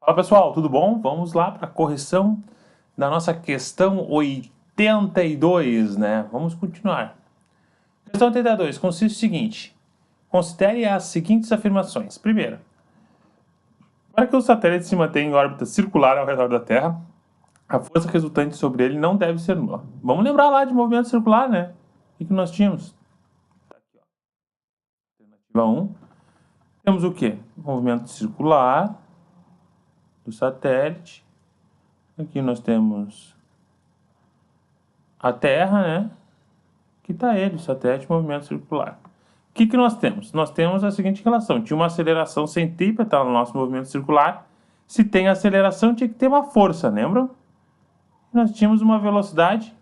Fala pessoal, tudo bom? Vamos lá para a correção da nossa questão 82, né? Vamos continuar. Questão 82 consiste no seguinte: considere as seguintes afirmações. Primeiro, para que o satélite se mantenha em órbita circular ao redor da Terra, a força resultante sobre ele não deve ser nula. Vamos lembrar lá de movimento circular, né? O que nós tínhamos? Alternativa 1. Temos o quê? Movimento circular do satélite. Aqui nós temos a Terra, né? Aqui está ele, o satélite, movimento circular. O que nós temos? Nós temos a seguinte relação. Tinha uma aceleração centrípeta no nosso movimento circular. Se tem aceleração, tinha que ter uma força, lembram? Nós tínhamos uma velocidade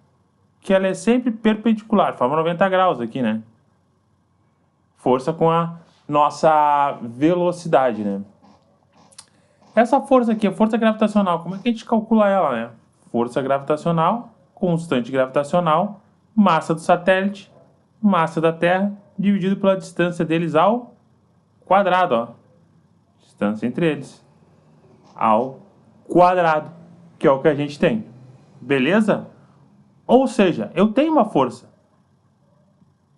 que ela é sempre perpendicular, forma 90 graus aqui, né? Força com a nossa velocidade, né? Essa força aqui, a força gravitacional, como é que a gente calcula ela, né? Força gravitacional, constante gravitacional, massa do satélite, massa da Terra, dividido pela distância deles ao quadrado, ó. Distância entre eles ao quadrado, que é o que a gente tem. Beleza? Ou seja, eu tenho uma força.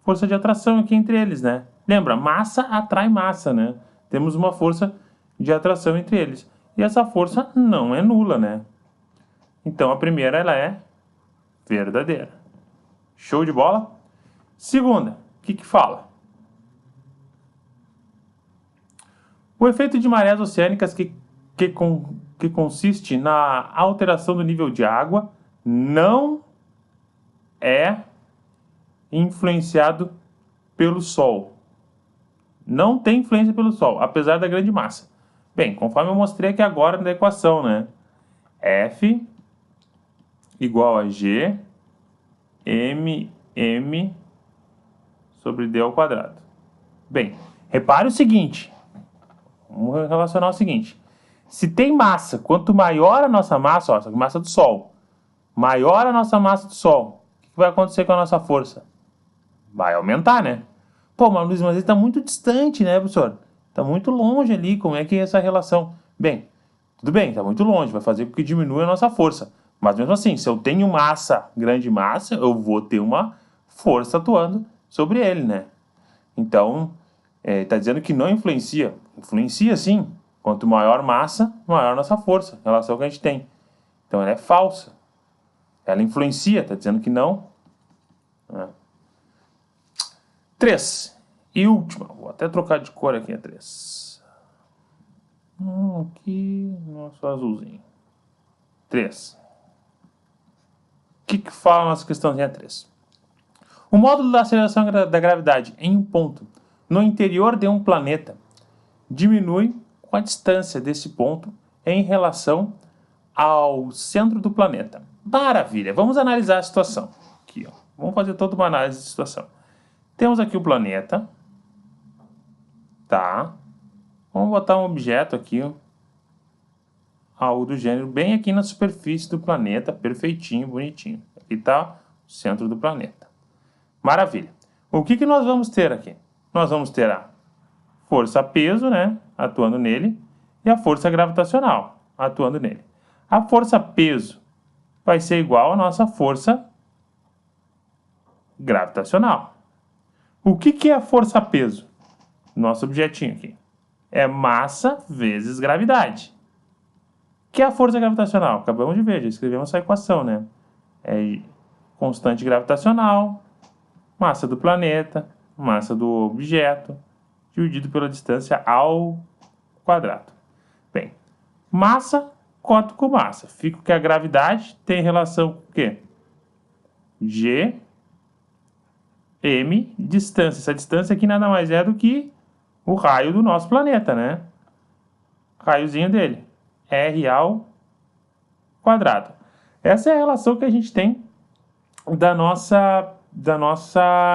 Força de atração aqui entre eles, né? Lembra, massa atrai massa, né? Temos uma força de atração entre eles. E essa força não é nula, né? Então a primeira ela é verdadeira. Show de bola? Segunda, o que fala? O efeito de marés oceânicas que consiste na alteração do nível de água não é influenciado pelo Sol. Não tem influência pelo Sol, apesar da grande massa. Bem, conforme eu mostrei aqui agora na equação, né? F igual a G M sobre D ao quadrado. Bem, repare o seguinte. Vamos relacionar o seguinte. Se tem massa, quanto maior a nossa massa, ó, essa massa do Sol, maior a nossa massa do Sol, o que vai acontecer com a nossa força? Vai aumentar, né? Pô, mas Luiz, mas ele está muito distante, né, professor? Está muito longe ali, como é que é essa relação? Bem, tudo bem, está muito longe, vai fazer com que diminua a nossa força. Mas mesmo assim, se eu tenho massa, grande massa, eu vou ter uma força atuando sobre ele, né? Então, está dizendo que não influencia. Influencia sim. Quanto maior massa, maior nossa força, em relação ao que a gente tem. Então ela é falsa. Ela influencia, está dizendo que não. 3. E última. Vou até trocar de cor aqui a 3. Aqui, nosso azulzinho. 3. O que fala a nossa questãozinha 3? O módulo da aceleração da gravidade em um ponto no interior de um planeta diminui com a distância desse ponto em relação ao centro do planeta. Maravilha! Vamos analisar a situação. Aqui, ó. Vamos fazer toda uma análise de situação. Temos aqui o planeta. Tá. Vamos botar um objeto aqui, ó, algo do gênero, bem aqui na superfície do planeta, perfeitinho, bonitinho. Aqui está o centro do planeta. Maravilha. O que nós vamos ter aqui? Nós vamos ter a força-peso, né, atuando nele, e a força gravitacional atuando nele. A força-peso vai ser igual à nossa força gravitacional. O que é a força-peso? Nosso objetinho aqui. É massa vezes gravidade. O que é a força gravitacional? Acabamos de ver, já escrevemos essa equação, né? É constante gravitacional, massa do planeta, massa do objeto, dividido pela distância ao quadrado. Bem, massa corto com massa. Fica que a gravidade tem relação com o quê? G, M, distância. Essa distância aqui nada mais é do que o raio do nosso planeta, né? Raiozinho dele. R ao quadrado. Essa é a relação que a gente tem da nossa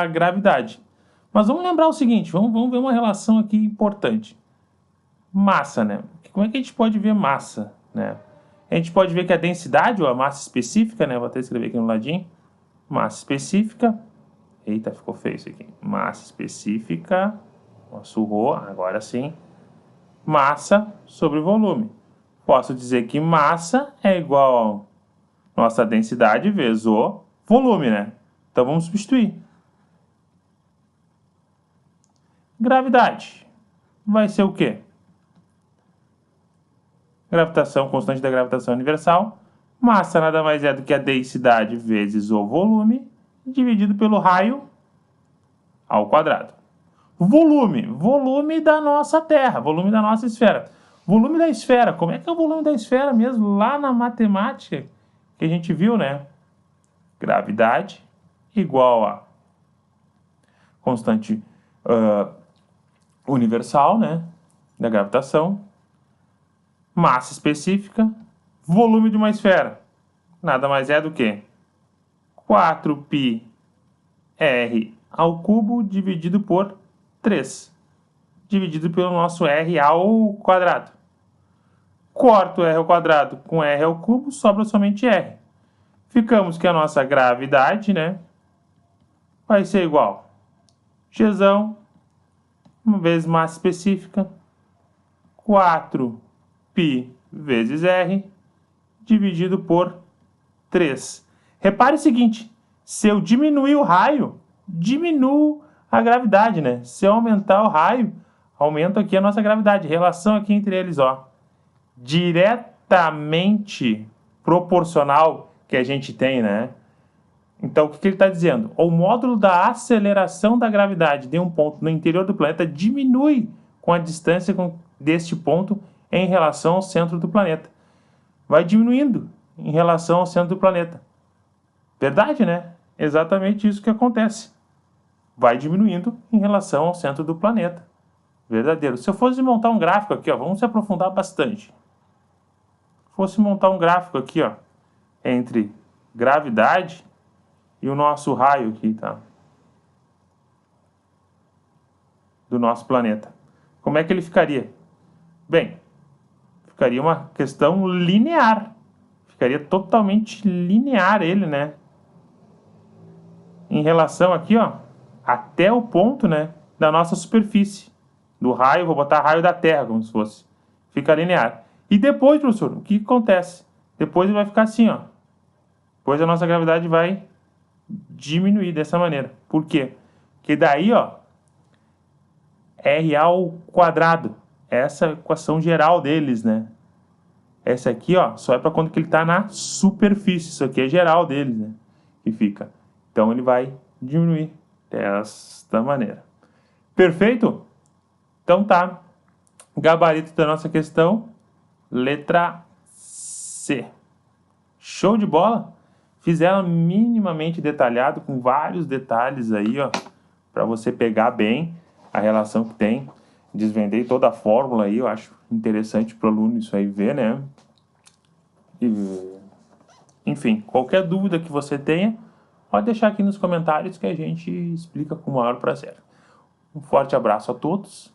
gravidade. Mas vamos lembrar o seguinte, vamos ver uma relação aqui importante. Massa, né? Como é que a gente pode ver massa, né? A gente pode ver que a densidade, ou a massa específica, né? Vou até escrever aqui no ladinho. Massa específica. Eita, ficou feio isso aqui. Massa específica. Surrou, agora sim. Massa sobre volume. Posso dizer que massa é igual a nossa densidade vezes o volume, né? Então, vamos substituir. Gravidade vai ser o quê? Gravitação, constante da gravitação universal. Massa nada mais é do que a densidade vezes o volume, dividido pelo raio ao quadrado. Volume, volume da nossa Terra, volume da nossa esfera. Volume da esfera, como é que é o volume da esfera mesmo? Lá na matemática que a gente viu, né? Gravidade igual a constante universal, né? Da gravitação. Massa específica, volume de uma esfera. Nada mais é do que 4πr ao cubo dividido por 3. Dividido pelo nosso r ao quadrado. Corto r ao quadrado com r ao cubo, sobra somente r. Ficamos que a nossa gravidade, né, vai ser igual Gzão, uma vez massa específica, 4π vezes r, dividido por 3. Repare o seguinte, se eu diminuir o raio, diminuo a gravidade, né? Se eu aumentar o raio, aumento aqui a nossa gravidade. Relação aqui entre eles, ó. Diretamente proporcional que a gente tem, né? Então, o que ele está dizendo? O módulo da aceleração da gravidade de um ponto no interior do planeta diminui com a distância deste ponto em relação ao centro do planeta. Vai diminuindo em relação ao centro do planeta. Verdade, né? Exatamente isso que acontece. Vai diminuindo em relação ao centro do planeta. Verdadeiro. Se eu fosse montar um gráfico aqui, ó, vamos se aprofundar bastante. Se fosse montar um gráfico aqui, ó, entre gravidade e o nosso raio aqui, tá? Do nosso planeta. Como é que ele ficaria? Bem, ficaria uma questão linear. Ficaria totalmente linear ele, né? Em relação aqui, ó, até o ponto, né, da nossa superfície. Do raio, vou botar raio da Terra, como se fosse. Fica linear. E depois, professor, o que acontece? Depois ele vai ficar assim, ó. Depois a nossa gravidade vai diminuir dessa maneira. Por quê? Porque daí, ó, r ao quadrado. Essa é a equação geral deles, né? Essa aqui, ó, só é para quando que ele está na superfície. Isso aqui é geral deles, né? Que fica. Então, ele vai diminuir desta maneira. Perfeito? Então, tá. Gabarito da nossa questão, letra C. Show de bola? Fiz ela minimamente detalhado, com vários detalhes aí, ó, para você pegar bem a relação que tem. Desvendei toda a fórmula aí, eu acho interessante para o aluno isso aí ver, né? Enfim, qualquer dúvida que você tenha, pode deixar aqui nos comentários que a gente explica com o maior prazer. Um forte abraço a todos.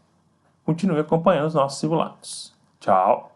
Continue acompanhando os nossos simulados. Tchau!